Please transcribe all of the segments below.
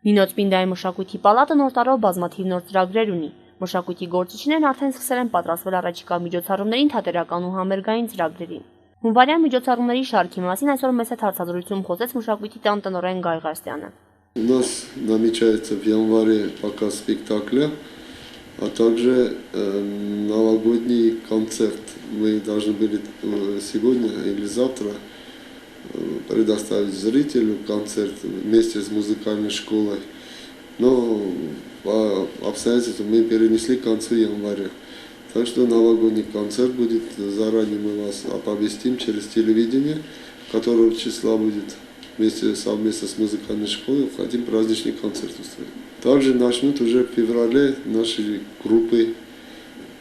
Նինոց Պինդայի մշակույթի պալատը նոր տարով բազմաթիվ նոր ծրագրեր ունի։ Մշակույթի գործիչներն արդեն սկսել են պատրաստվել առաջիկա միջոցառումներին, թատերական ու համերգային ծրագրերին։ Հունվարյան միջոցառումների շարքի մասին այսօր մեծ հարցազրույցում խոսեց մշակույթի տան տնօրեն Գայ Ղարստյանը։ У нас намечается в январе показ спектакля, а также новогодний концерт. Мы должны были сегодня или завтра предоставить зрителю концерт вместе с музыкальной школой. Но по обстоятельствам мы перенесли к концу января. Так что новогодний концерт будет, заранее мы вас оповестим через телевидение, которого числа будет совместно с музыкальной школой, хотим праздничный концерт устроить. Также начнут уже в феврале наши группы,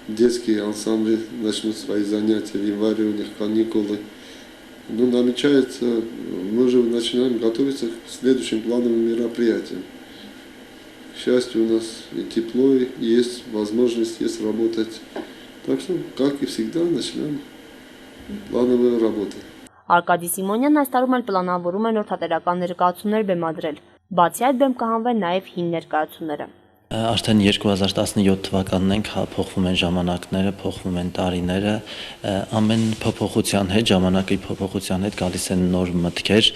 детские ансамбли начнут свои занятия, в январе у них каникулы. Ну, намечается, мы уже начинаем готовиться к следующим плановым мероприятиям. К счастью, у нас и тепло, и есть возможность работать. Так что, как и всегда, начинаем плановые работы. Արկադի Սիմոնյանն այս տարում էլ պլանավորում է նոր թատերական ներկայացումներ բեմադրել։ Բացի այդ, բեմ կհանվեն նաև հին ներկայացումները։ Արդեն 2017 թվականն ենք, փոխվում են ժամանակները, փոխվում են տարիները, ամեն փոփոխության հետ, ժամանակի փոփոխության հետ գալիս են նոր մտքեր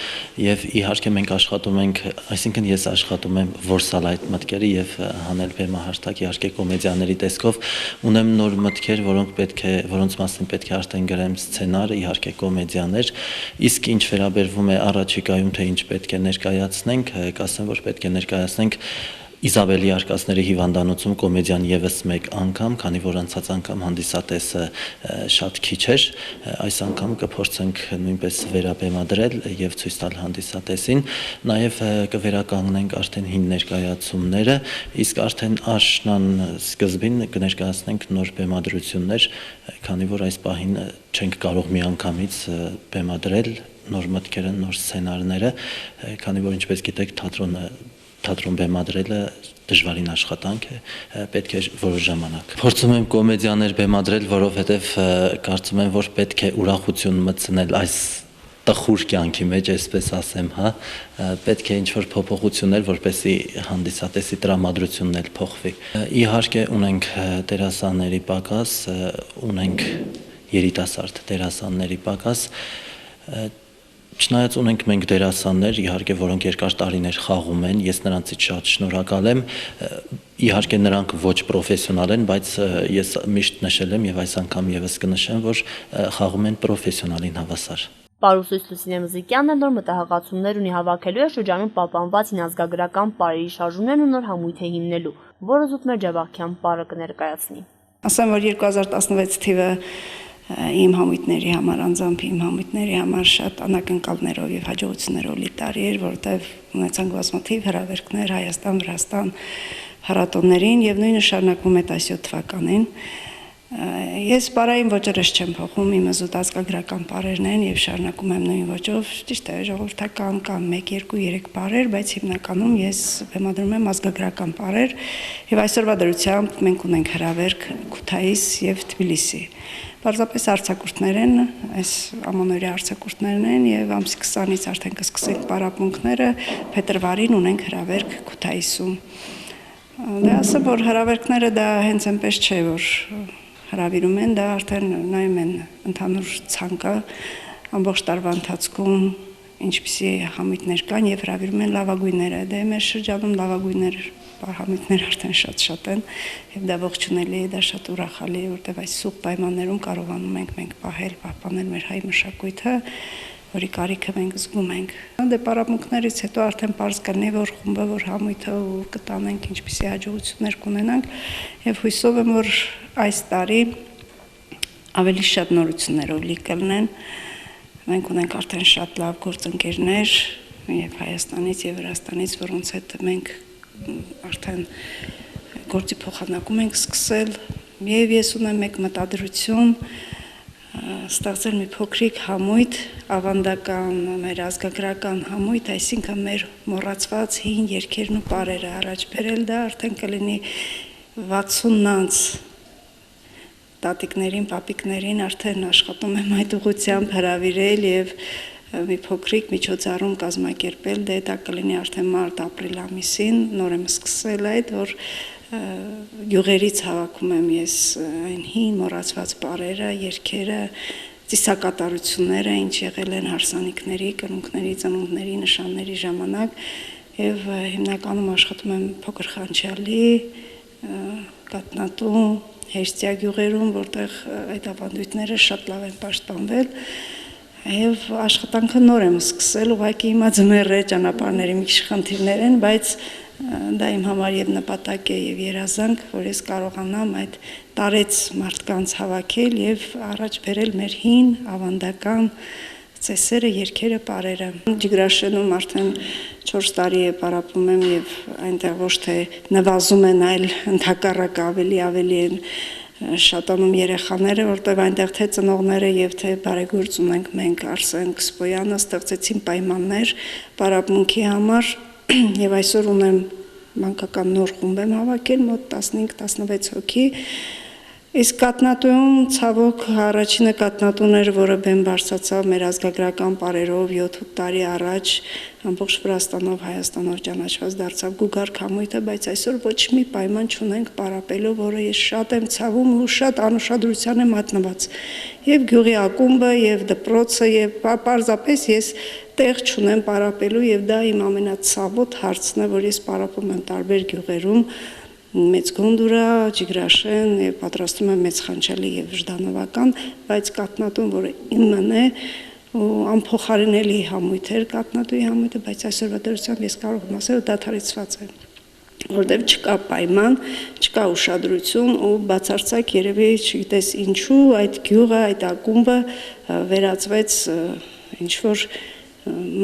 եւ իհարկե մենք աշխատում ենք, այսինքն ես աշխատում եմ որսալ այդ մտքերը եւ հանել բեմահարթակ, իհարկե կոմեդիաների տեսքով ունեմ նոր մտքեր, որոնց մասին պետք է արդեն գրեմ սցենար, իհարկե կոմեդիաներ, իսկ ինչ վերաբերվում է առաջիկայում թե ինչ պետք է ներկայացնենք, կասեմ, որ պետք է ներկայացնենք Իզաբելի արկածների հիվանդանոցում կոմեդիան եւս մեկ անգամ, քանի որ անցած անգամ հանդիսատեսը շատ քիչ էր, այս անգամ կփորձենք նույնպես վերաբեմադրել եւ ցույց տալ հանդիսատեսին, նաեւ կվերականգնենք արդեն հին ներկայացումները, իսկ արդեն աշնան սկզբին կներկայացնենք նոր բեմադրություններ, քանի որ այս պահին չենք կարող միանգամից բեմադրել նոր մտքերը, նոր սցենարները, քանի որ ինչպես գիտեք թատրոն բեմադրելը դժվարին աշխատանք է, պետք է որոշ ժամանակ։ Փորձում եմ կոմեդիաներ բեմադրել, որովհետև կարծում եմ, որ պետք է ուրախություն մտցնել այս տխուր կյանքի մեջ, այսպես ասեմ, հա, պետք է ինչ-որ փոփոխություններ, որպեսզի հանդիսատեսի տրամադրությունն էլ փոխվի։ Իհարկե ունենք դերասանների պակաս, ունենք երիտասարդ դերասանների պակաս, Չնայած ունենք մենք դերասաններ, իհարկե, որոնք երկար տարիներ խաղում են, ես նրանցից շատ շնորհակալ եմ, իհարկե նրանք ոչ պրոֆեսիոնալ են, բայց ես միշտ նշել եմ եւ այս անգամ եւս կնշեմ, որ խաղում են պրոֆեսիոնալին հավասար։ Պարուսույց Լուսինե Մզիկյանն նոր մտահղացումներ ունի հավաքելու է շրջանում պահպանված հինազգագրական պարերի շարժումներն ու նոր համույթ է հիմնելու, որը Զուտմեր Ջավախյան պարը կներկայացնի։ Ասեմ, որ 2016 թիվը իմ համույթների համար, անձամբ իմ համույթների համար շատ անակնկալներով եւ հաջողություններով լի տարի էր, որտեղ ունեցանք բազմաթիվ հրավերքներ Հայաստան, Վրաստան փառատոներին եւ նույնը շարունակվում է 17 թվականին։ Ես պարային ոճերս չեմ փոխում, իմ զուտ ազգագրական պարերն են եւ շարունակում եմ նույն ոճով, ճիշտ է, ժողովրդական կամ 1, 2, 3 պարեր, բայց հիմնականում ես բեմադրում եմ ազգագրական պարեր եւ այսօրվա դրությամբ մենք ունենք հրավերք Քութայիս եւ Թբիլիսի։ Պարզապես արձակուրդներ են, այս ամանորյա արձակուրդներն են եւ ամսի 20-ից արդեն կսկսենք պարապմունքները, փետրվարին ունենք հրավերք Քութայիսում։ Դե ասեմ, որ հրավերքները դա հենց այնպես չէ, որ հրավիրում են, դա արդեն նայում են ընդհանուր ցանկը ամբողջ տարվա ընթացքում ինչպիսի համույթներ կան եւ հրավիրում են լավագույնները։ Դե մեր շրջանում լավագույններ համույթներ արդեն շատ են եւ դա ողջունելի է, դա շատ ուրախալի է, որտեղ այս սուղ պայմաններում կարողանում ենք մենք պահել, պահպանել մեր հայ մշակույթը, որի կարիքը մենք զգում ենք։ Դե պարապմունքներից հետո արդեն պարզ կլինի, որ խումբը, որ համույթը կտանենք, ինչպիսի հաջողություններ կունենանք եւ հույսով եմ, որ այս տարի ավելի շատ նորություններով լի կլինեն։ Մենք ունենք արդեն շատ լավ գործընկերներ եւ Հայաստանից եւ Վրաստանից, որոնց հետ մենք արդեն գործի փոխանակում ենք սկսել եւ ես ունեմ մեկ մտադրություն ստեղծել մի փոքրիկ համույթ, ավանդական մեր ազգագրական համույթ, այսինքն մեր մոռացված հին երգերն ու պարերը առաջ բերել, դա արդեն կլինի 60-անց տատիկներին, պապիկներին արդեն աշխատում եմ այդ ուղղությամբ հրավիրել եւ մի փոքրիկ միջոցառում կազմակերպել, դե դա կլինի արդեն մարտ-ապրիլ ամիսին, նոր եմ սկսել այդ, որ գյուղերից հավաքում եմ ես այն հին մոռացված պարերը, երգերը, ծիսակատարությունները, ինչ եղել են հարսանիքների, կրունկների, ծնունդների, նշանների ժամանակ եւ հիմնականում աշխատում եմ փոքր խանչալի, կատնատու, հեշտյա գյուղերում, որտեղ այդ ավանդույթները շատ լավ են պաշտպանվել եւ աշխատանքը նոր եմ սկսել, ուղղակի հիմա ձմեռ է, ճանապարհների մի քիչ խնդիրներ են, բայց դա իմ համար եւ նպատակ է եւ երազանք, որ ես կարողանամ այդ տարեց մարդկանց հավաքել եւ առաջ բերել մեր հին ավանդական ծեսերը, երգերը, պարերը։ Ջիգրաշենում արդեն 4 տարի է պարապում եմ եւ այնտեղ ոչ թե նվազում են, այլ ընդհակառակը ավելի են շատանում երեխաները, որտեղ այնտեղ թե ծնողները եւ թե բարեգործ ունենք մենք Արսեն Կսպոյանը ստեղծեցին պայմաններ պարապմունքի համար եւ այսօր ունեմ մանկական նոր խումբ եմ հավաքել մոտ 15-16 հոգի իսկ կատնատուում ցավոք առաջինը կատնատուն էր, որը բեմ բարձրացավ մեր ազգագրական պարերով 7-8 տարի առաջ ամբողջ Վրաստանով, Հայաստանով ճանաչված դարձավ Գուգար Քամույթը, բայց այսօր ոչ մի պայման չունենք պարապելու, որը ես շատ եմ ցավում ու շատ անուշադրության եմ մատնված։ Եվ գյուղի ակումբը, եւ դպրոցը, եւ պարզապես ես տեղ չունեմ պարապելու եւ դա իմ ամենացավոտ հարցն է, որ ես պարապում եմ տարբեր գյուղերում մեծ գոնդուրա, ջիգրաշեն եւ պատրաստում եմ մեծ խանչալի եւ վժդանովական, բայց կատնատուն, որը իմն է ու անփոխարինելի համույթ էր կատնատուի համույթը, բայց այսօրվա դրությամբ ես կարող եմ ասել, որ դադարեցված է, որտեղ չկա պայման, չկա ուշադրություն ու բացարձակ երևի չգիտես ինչու այդ գյուղը, այդ ակումբը վերածվեց ինչ որ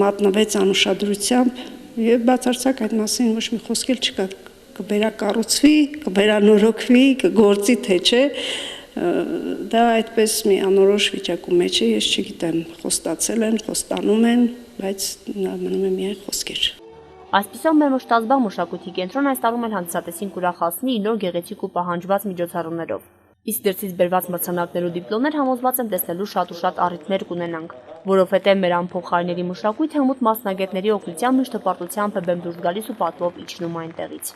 մատնվեց անուշադրությամբ եւ բացարձակ այդ մասին ոչ մի խոսք չկա կվերակառուցվի, կվերանորոգվի, կգործի թե չէ, դա այդպես մի անորոշ վիճակում մեջ է, ես չգիտեմ, խոստացել են, խոստանում են, բայց մնում է միայն խոսքեր։ Այսպիսով մեր Մշտազբաղ մշակույթի կենտրոնը այս տարում էլ հանդիսատեսին կուրախացնի իր նոր գեղեցիկ ու պահանջված միջոցառումներով։ Իսկ դրսից բերված մրցանակներ ու դիպլոմներ համոզված եմ տեսնելու շատ ու շատ առիթներ կունենանք, որովհետև մեր անփոխարինելի մշակույթը հմուտ մասնագետների օգնությամբ միշտ հպարտությամբ է բեմ դուրս գալիս ու պատվով իջնում այնտեղից։